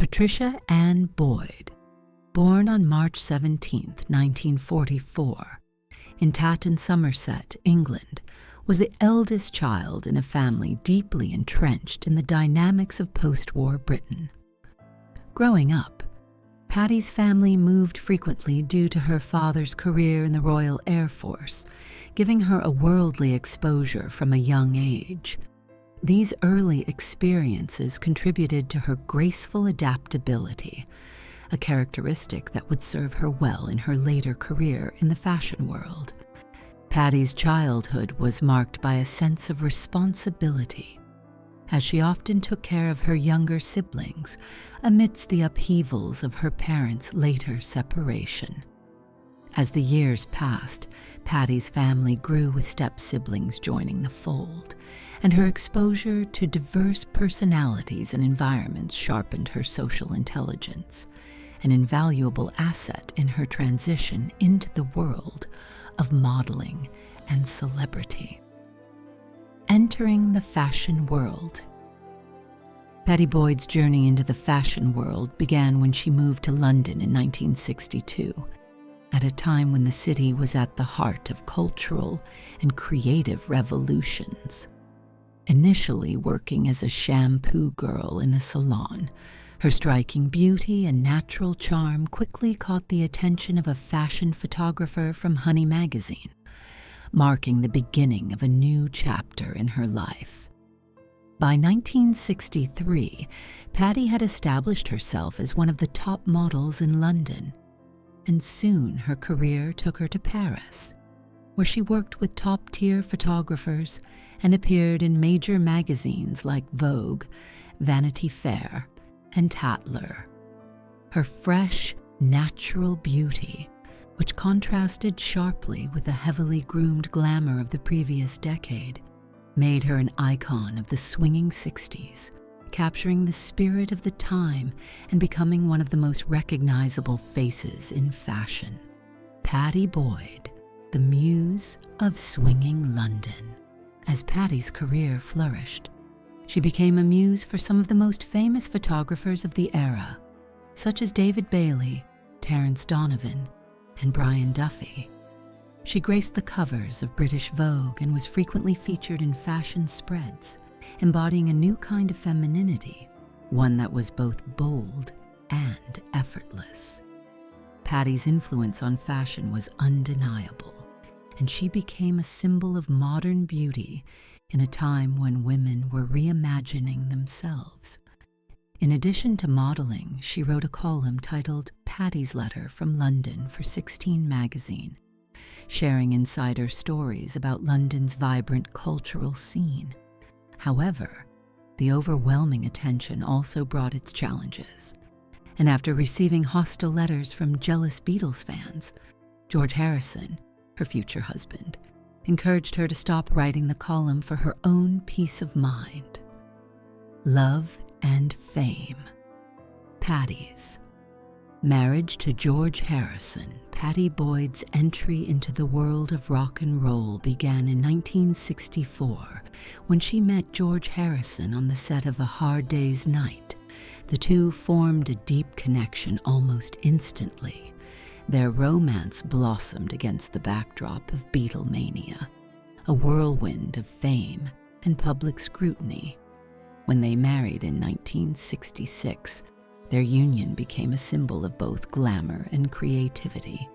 Patricia Ann Boyd, born on March 17, 1944, in Tatton, Somerset, England, was the eldest child in a family deeply entrenched in the dynamics of post-war Britain. Growing up, Pattie's family moved frequently due to her father's career in the Royal Air Force, giving her a worldly exposure from a young age. These early experiences contributed to her graceful adaptability, a characteristic that would serve her well in her later career in the fashion world. Pattie's childhood was marked by a sense of responsibility, as she often took care of her younger siblings amidst the upheavals of her parents' later separation. As the years passed, Pattie's family grew with step-siblings joining the fold, and her exposure to diverse personalities and environments sharpened her social intelligence, an invaluable asset in her transition into the world of modeling and celebrity. Entering the fashion world. Pattie Boyd's journey into the fashion world began when she moved to London in 1962, at a time when the city was at the heart of cultural and creative revolutions. Initially working as a shampoo girl in a salon, her striking beauty and natural charm quickly caught the attention of a fashion photographer from Honey magazine, marking the beginning of a new chapter in her life. By 1963, Pattie had established herself as one of the top models in London, and soon her career took her to Paris, where she worked with top-tier photographers and appeared in major magazines like Vogue, Vanity Fair, and Tatler. Her fresh, natural beauty, which contrasted sharply with the heavily groomed glamour of the previous decade, made her an icon of the swinging 60s, capturing the spirit of the time and becoming one of the most recognizable faces in fashion. Pattie Boyd, the muse of swinging London. As Pattie's career flourished, she became a muse for some of the most famous photographers of the era, such as David Bailey, Terence Donovan, and Brian Duffy. She graced the covers of British Vogue and was frequently featured in fashion spreads, embodying a new kind of femininity, one that was both bold and effortless. Pattie's influence on fashion was undeniable, and she became a symbol of modern beauty in a time when women were reimagining themselves. In addition to modeling, she wrote a column titled Pattie's Letter from London for 16 magazine, sharing insider stories about London's vibrant cultural scene. However, the overwhelming attention also brought its challenges, and after receiving hostile letters from jealous Beatles fans, George Harrison, her future husband, encouraged her to stop writing the column for her own peace of mind. Love and fame. Pattie's. Marriage to George Harrison, Pattie Boyd's entry into the world of rock and roll began in 1964 when she met George Harrison on the set of A Hard Day's Night. The two formed a deep connection almost instantly. Their romance blossomed against the backdrop of Beatlemania, a whirlwind of fame and public scrutiny. When they married in 1966, their union became a symbol of both glamour and creativity.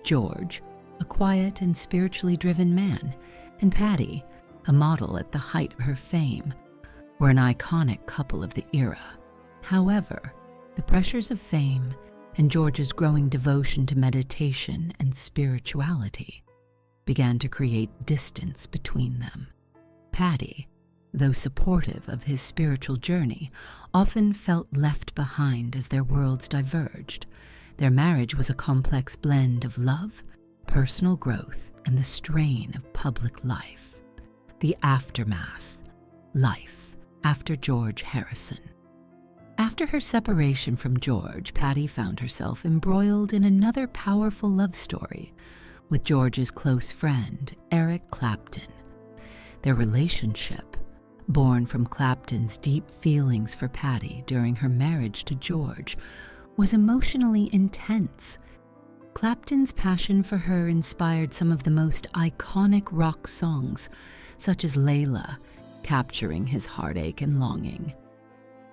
George, a quiet and spiritually driven man, and Pattie, a model at the height of her fame, were an iconic couple of the era. However, the pressures of fame and George's growing devotion to meditation and spirituality began to create distance between them. Pattie, though supportive of his spiritual journey, often felt left behind as their worlds diverged. Their marriage was a complex blend of love, personal growth, and the strain of public life. The aftermath. Life after George Harrison. After her separation from George, Pattie found herself embroiled in another powerful love story with George's close friend, Eric Clapton. Their relationship, born from Clapton's deep feelings for Pattie during her marriage to George, was emotionally intense. Clapton's passion for her inspired some of the most iconic rock songs, such as Layla, capturing his heartache and longing.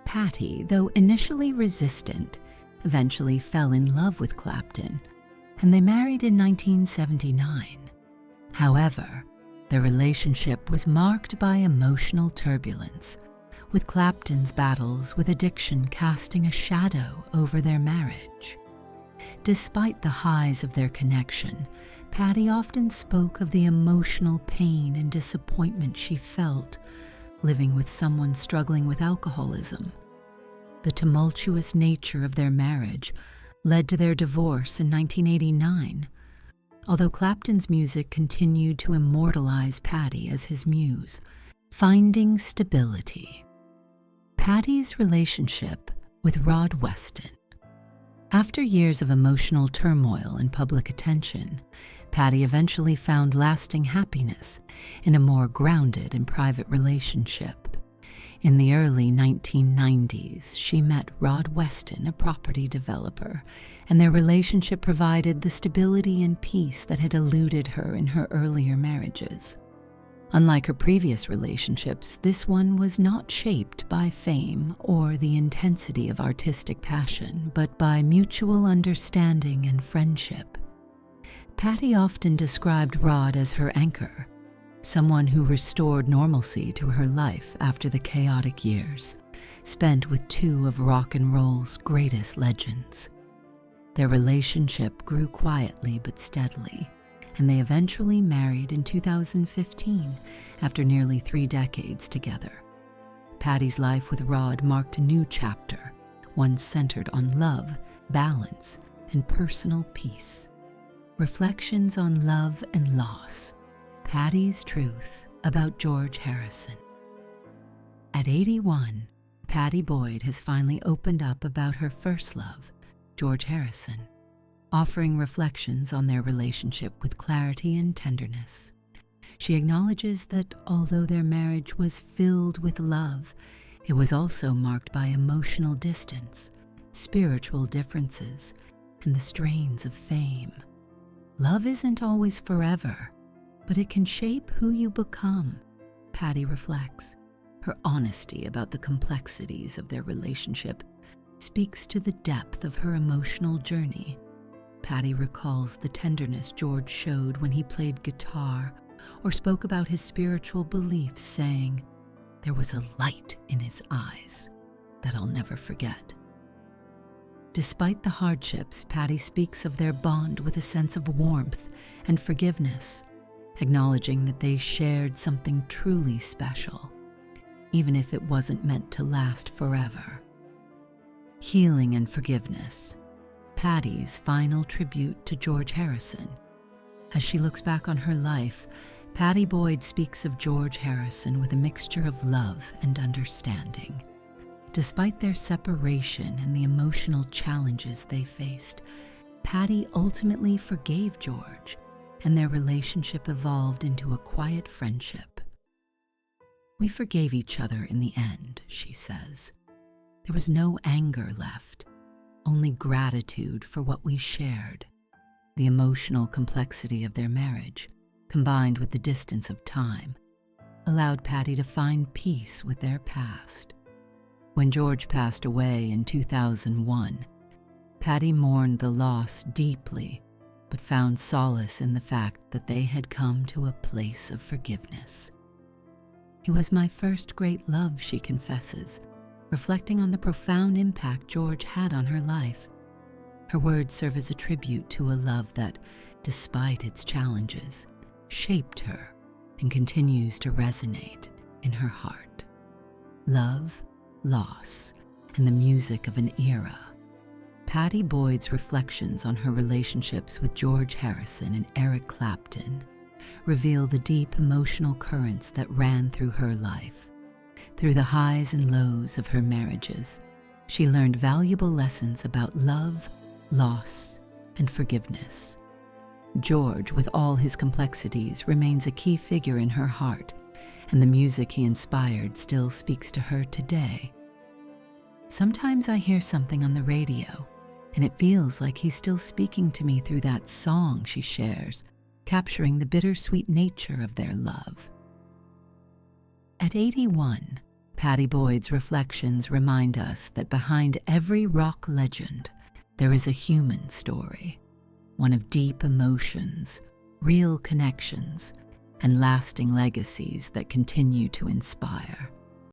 Pattie, though initially resistant, eventually fell in love with Clapton, and they married in 1979. However, their relationship was marked by emotional turbulence, with Clapton's battles with addiction casting a shadow over their marriage. Despite the highs of their connection, Pattie often spoke of the emotional pain and disappointment she felt living with someone struggling with alcoholism. The tumultuous nature of their marriage led to their divorce in 1989, although Clapton's music continued to immortalize Pattie as his muse, finding stability. Pattie's relationship with Rod Weston. After years of emotional turmoil and public attention, Pattie eventually found lasting happiness in a more grounded and private relationship. In the early 1990s, she met Rod Weston, a property developer, and their relationship provided the stability and peace that had eluded her in her earlier marriages. Unlike her previous relationships, this one was not shaped by fame or the intensity of artistic passion, but by mutual understanding and friendship. Pattie often described Rod as her anchor, someone who restored normalcy to her life after the chaotic years spent with two of rock and roll's greatest legends. Their relationship grew quietly but steadily, and they eventually married in 2015 after nearly 3 decades together. Pattie's life with Rod marked a new chapter, one centered on love, balance, and personal peace. Reflections on love and loss. Pattie's truth about George Harrison. At 81, Pattie Boyd has finally opened up about her first love, George Harrison, offering reflections on their relationship with clarity and tenderness. She acknowledges that although their marriage was filled with love, it was also marked by emotional distance, spiritual differences, and the strains of fame. Love isn't always forever, but it can shape who you become, Pattie reflects. Her honesty about the complexities of their relationship speaks to the depth of her emotional journey. Pattie recalls the tenderness George showed when he played guitar or spoke about his spiritual beliefs, saying, "There was a light in his eyes that I'll never forget." Despite the hardships, Pattie speaks of their bond with a sense of warmth and forgiveness, acknowledging that they shared something truly special, even if it wasn't meant to last forever. Healing and forgiveness. Pattie's final tribute to George Harrison. As she looks back on her life, Pattie Boyd speaks of George Harrison with a mixture of love and understanding. Despite their separation and the emotional challenges they faced, Pattie ultimately forgave George, and their relationship evolved into a quiet friendship. "We forgave each other in the end," she says. "There was no anger left, only gratitude for what we shared." The emotional complexity of their marriage, combined with the distance of time, allowed Pattie to find peace with their past. When George passed away in 2001, Pattie mourned the loss deeply, but found solace in the fact that they had come to a place of forgiveness. "He was my first great love," she confesses, reflecting on the profound impact George had on her life. Her words serve as a tribute to a love that, despite its challenges, shaped her and continues to resonate in her heart. Love, loss, and the music of an era. Pattie Boyd's reflections on her relationships with George Harrison and Eric Clapton reveal the deep emotional currents that ran through her life. Through the highs and lows of her marriages, she learned valuable lessons about love, loss, and forgiveness. George, with all his complexities, remains a key figure in her heart, and the music he inspired still speaks to her today. Sometimes I hear something on the radio, and it feels like he's still speaking to me through that song she shares, capturing the bittersweet nature of their love. At 81, Pattie Boyd's reflections remind us that behind every rock legend, there is a human story, one of deep emotions, real connections, and lasting legacies that continue to inspire.